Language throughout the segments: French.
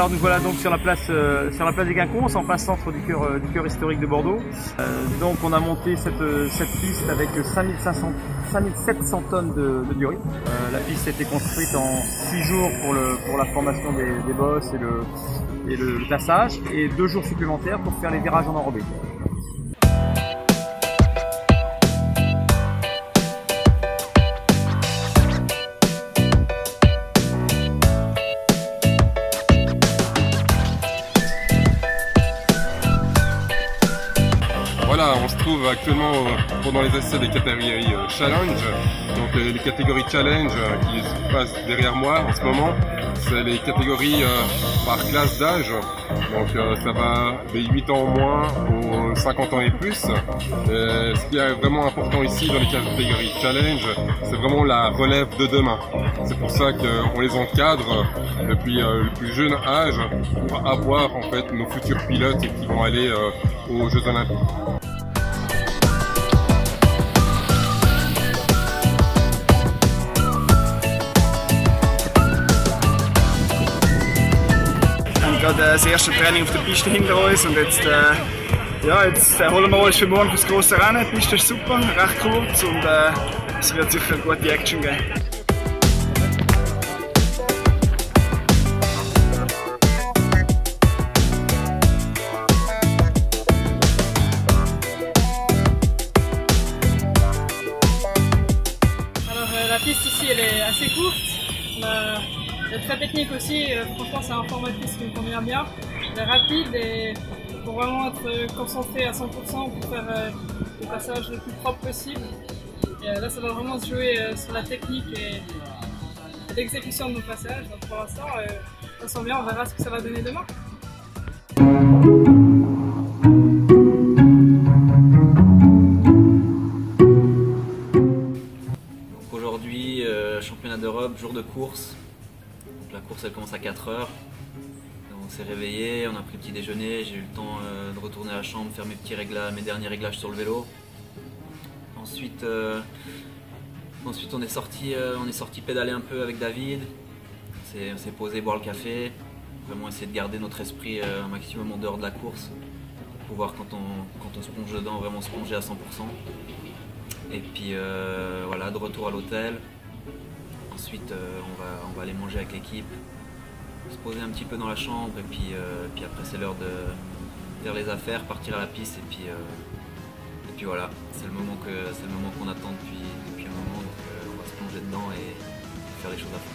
Alors nous voilà donc sur la place des Quinconces, en face centre du cœur historique de Bordeaux. Donc on a monté cette piste avec 5700 tonnes de durée. La piste a été construite en 6 jours pour la formation des bosses et le plaçage, et 2 jours supplémentaires pour faire les virages en enrobé. Voilà, on se trouve actuellement pendant les essais des catégories Challenge. Donc les catégories Challenge qui se passent derrière moi en ce moment, c'est les catégories par classe d'âge. Donc ça va des 8 ans au moins aux 50 ans et plus. Ce qui est vraiment important ici dans les catégories Challenge, c'est vraiment la relève de demain. C'est pour ça qu'on les encadre depuis le plus jeune âge pour avoir en fait nos futurs pilotes qui vont aller aux Jeux Olympiques. Wir haben gerade das erste Training auf der Piste hinter uns und jetzt holen wir uns für morgen für das grosse Rennen. Die Piste ist super, recht kurz und es wird sicher eine gute Action geben. La piste ici elle est assez courte, elle est très technique aussi, franchement c'est un format de piste qui me convient bien, elle est rapide et pour vraiment être concentré à 100% pour faire le passage le plus propre possible. Et là ça va vraiment se jouer sur la technique et l'exécution de nos passages, donc pour l'instant ça sent bien, on verra ce que ça va donner demain. Aujourd'hui, championnat d'Europe, jour de course. Donc, la course elle commence à 4 h. On s'est réveillé, on a pris le petit déjeuner, j'ai eu le temps de retourner à la chambre, faire mes derniers réglages sur le vélo. Ensuite on est sorti pédaler un peu avec David. On s'est posé boire le café, vraiment essayer de garder notre esprit un maximum en dehors de la course, pour pouvoir quand on se plonge dedans, vraiment se plonger à 100%. Et puis voilà, de retour à l'hôtel. Ensuite on va aller manger avec l'équipe, se poser un petit peu dans la chambre et puis après c'est l'heure de faire les affaires, partir à la piste et puis voilà, c'est le moment qu'on attend depuis un moment, donc on va se plonger dedans et faire les choses à fond.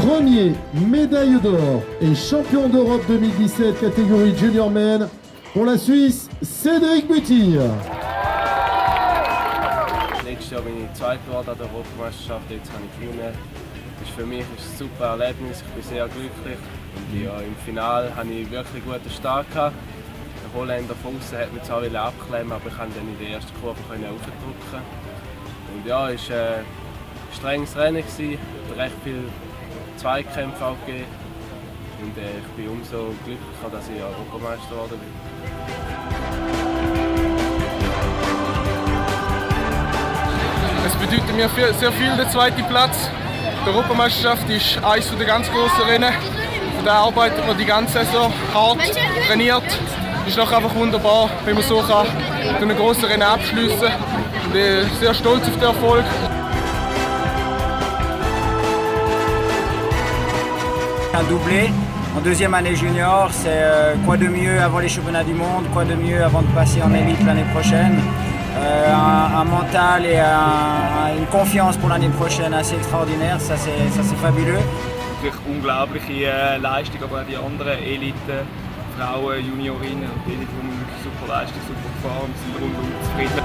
Premier médaille d'or et champion d'Europe 2017 catégorie Junior Men pour la Suisse, Cédric Butir. Nächstes Jahr bin ich Zweiter geworden an der Europameisterschaft, jetzt habe ich gewonnen. Für mich ist es ein super Erlebnis, ich bin sehr glücklich. Und ja, im Finale hatte ich wirklich einen guten Start gehabt. Holländer von außen hat mich zwar abklemmen, aber ich konnte dann in der ersten Kurve aufdrücken. Und ja, es war ein strenges Rennen, es hat recht viele Zweikämpfe auch gegeben. Und ich bin umso glücklicher, dass ich Europameister geworden bin. Es bedeutet mir sehr viel der zweite Platz. Die Europameisterschaft ist eines der ganz grossen Rennen. Da arbeitet man die ganze Saison hart, trainiert. Es ist doch einfach wunderbar, wenn man so ein grosses Rennen abschliessen kann. Ich bin sehr stolz auf den Erfolg. Un doublé en deuxième année junior, c'est quoi de mieux avant les championnats du monde, quoi de mieux avant de passer en élite l'année prochaine. Un mental et une confiance pour l'année prochaine assez extraordinaire, ça c'est fabuleux. Natürlich unglaubliche Leistung, aber auch die anderen Elite, Frauen, Juniorinnen und Elite, die wirklich super leisten, super gefahren und sind rundum zufrieden.